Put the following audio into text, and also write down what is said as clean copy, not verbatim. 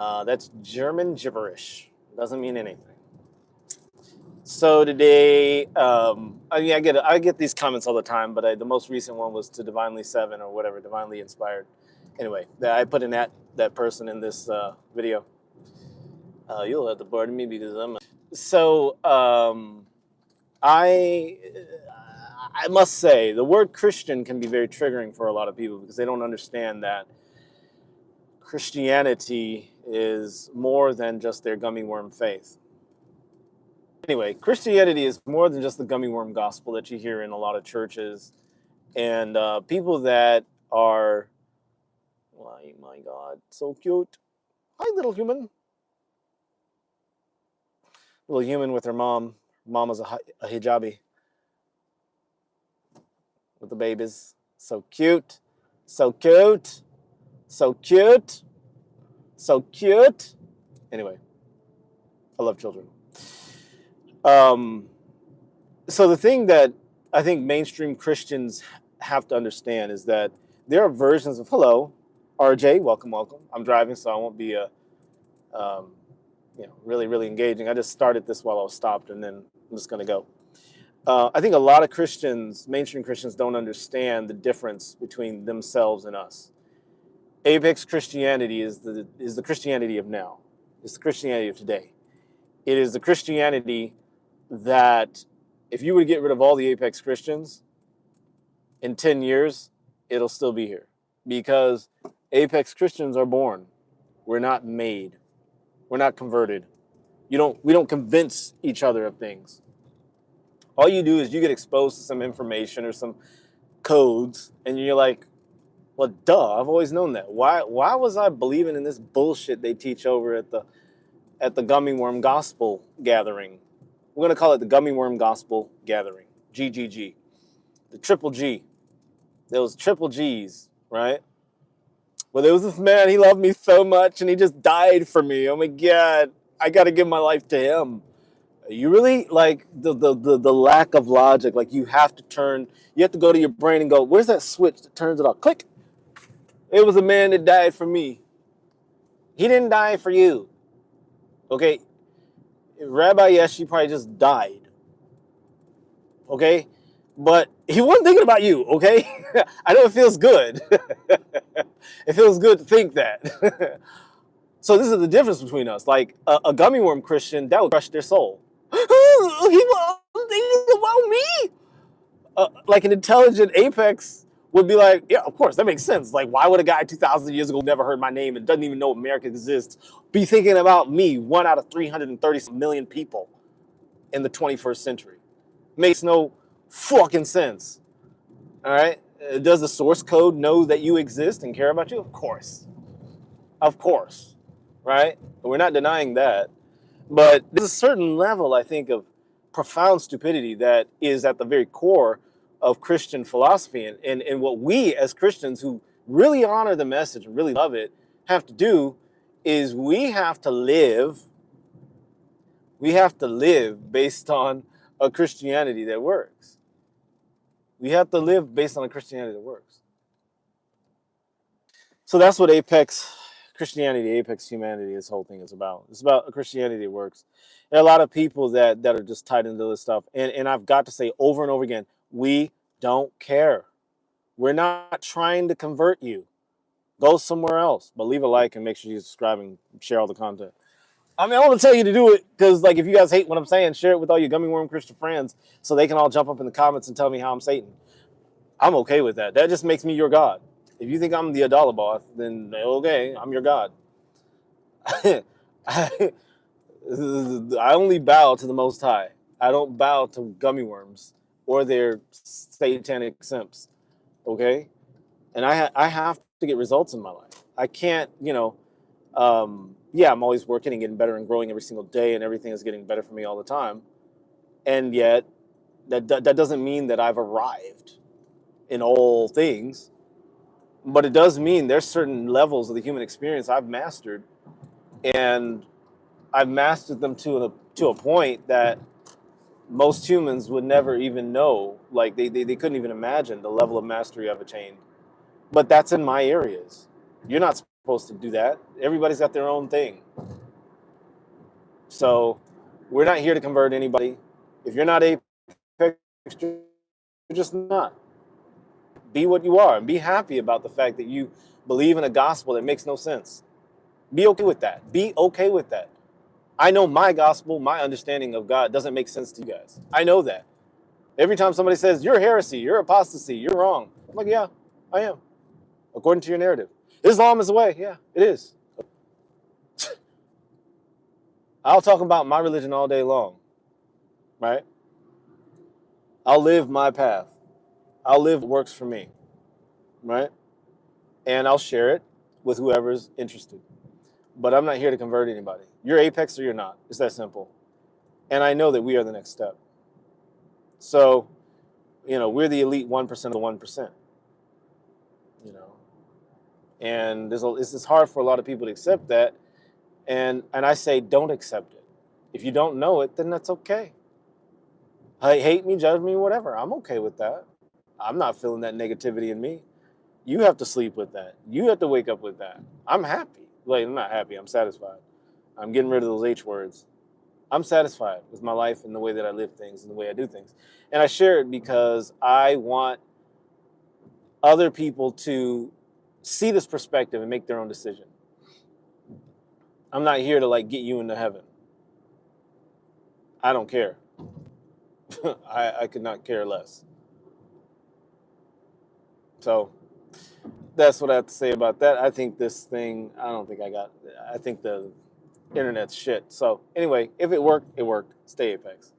That's German gibberish. Doesn't mean anything. So today, I get these comments all the time, but the most recent one was to Divinely Seven or whatever, Divinely Inspired. Anyway, I put in that person in this video. You'll have to pardon me because I'm. So I must say the word Christian can be very triggering for a lot of people because they don't understand that Christianity is more than just their gummy worm faith. Anyway, Christianity is more than just the gummy worm gospel that you hear in a lot of churches. And people that are, oh my God, so cute. Hi, little human. Little human with her mom. Mama's a hijabi with the babies. So cute. So cute. So cute. So cute. Anyway, I love children. So the thing that I think mainstream Christians have to understand is that there are versions of, hello, RJ, welcome. I'm driving, so I won't be really, really engaging. I just started this while I was stopped, and then I'm just going to go. I think a lot of Christians, mainstream Christians, don't understand the difference between themselves and us. Apex Christianity is the Christianity of now. It's the Christianity of today. It is the Christianity that if you were to get rid of all the Apex Christians, in 10 years, it'll still be here. Because Apex Christians are born. We're not made. We're not converted. We don't convince each other of things. All you do is you get exposed to some information or some codes, and you're like, well, duh, I've always known that. Why was I believing in this bullshit they teach over at the Gummy Worm Gospel Gathering? We're going to call it the Gummy Worm Gospel Gathering, GGG. The triple G. Those triple G's, right? Well, there was this man, he loved me so much, and he just died for me. Oh my God, I got to give my life to him. You really, like, the lack of logic, like you have to go to your brain and go, where's that switch that turns it off? Click. It was a man that died for me. He didn't die for you. Okay? Rabbi Yeshi probably just died. Okay? But he wasn't thinking about you, okay? I know it feels good. It feels good to think that. So this is the difference between us. Like a gummy worm Christian, that would crush their soul. He was thinking about me? Like an intelligent Apex would be like, yeah, of course, that makes sense. Like, why would a guy 2,000 years ago never heard my name and doesn't even know America exists be thinking about me, 1 out of 330 million people in the 21st century? Makes no fucking sense. All right? Does the source code know that you exist and care about you? Of course. Of course. Right? We're not denying that. But there's a certain level, I think, of profound stupidity that is at the very core of Christian philosophy. And what we as Christians who really honor the message and really love it have to do is we have to live based on a Christianity that works. We have to live based on a Christianity that works. So that's what Apex Christianity, Apex Humanity, this whole thing is about. It's about a Christianity that works. There are a lot of people that are just tied into this stuff. And I've got to say over and over again, we don't care. We're not trying to convert you. Go somewhere else. But leave a like and make sure you subscribe and share all the content. I mean, I want to tell you to do it because, like, if you guys hate what I'm saying, share it with all your gummy worm Christian friends so they can all jump up in the comments and tell me how I'm Satan. I'm okay with that. That just makes me your God. If you think I'm the Adalaboth, then okay, I'm your God. I only bow to the Most High. I don't bow to gummy worms or their satanic simps. Okay? And I have to get results in my life. I can't, I'm always working and getting better and growing every single day, and everything is getting better for me all the time. And yet, that doesn't mean that I've arrived in all things. But it does mean there's certain levels of the human experience I've mastered, and I've mastered them to a point that most humans would never even know. Like they couldn't even imagine the level of mastery I've attained. But that's in my areas. You're not supposed to do that. Everybody's got their own thing. So we're not here to convert anybody. If you're not Apex, you're just not. Be what you are and be happy about the fact that you believe in a gospel that makes no sense. Be okay with that. Be okay with that. I know my gospel, my understanding of God doesn't make sense to you guys. I know that. Every time somebody says, you're heresy, you're apostasy, you're wrong. I'm like, yeah, I am. According to your narrative. Islam is the way. Yeah, it is. I'll talk about my religion all day long, right? I'll live my path. I'll live what works for me, right? And I'll share it with whoever's interested. But I'm not here to convert anybody. You're Apex or you're not. It's that simple. And I know that we are the next step. So, we're the elite 1% of the 1%. And it's hard for a lot of people to accept that. And I say, don't accept it. If you don't know it, then that's okay. Hate me, judge me, whatever. I'm okay with that. I'm not feeling that negativity in me. You have to sleep with that. You have to wake up with that. I'm happy. Like, I'm not happy. I'm satisfied. I'm getting rid of those H words. I'm satisfied with my life and the way that I live things and the way I do things. And I share it because I want other people to see this perspective and make their own decision. I'm not here to get you into heaven. I don't care. I could not care less. So that's what I have to say about that. I think this thing, I think the internet's shit. So anyway, if it worked, it worked. Stay Apex.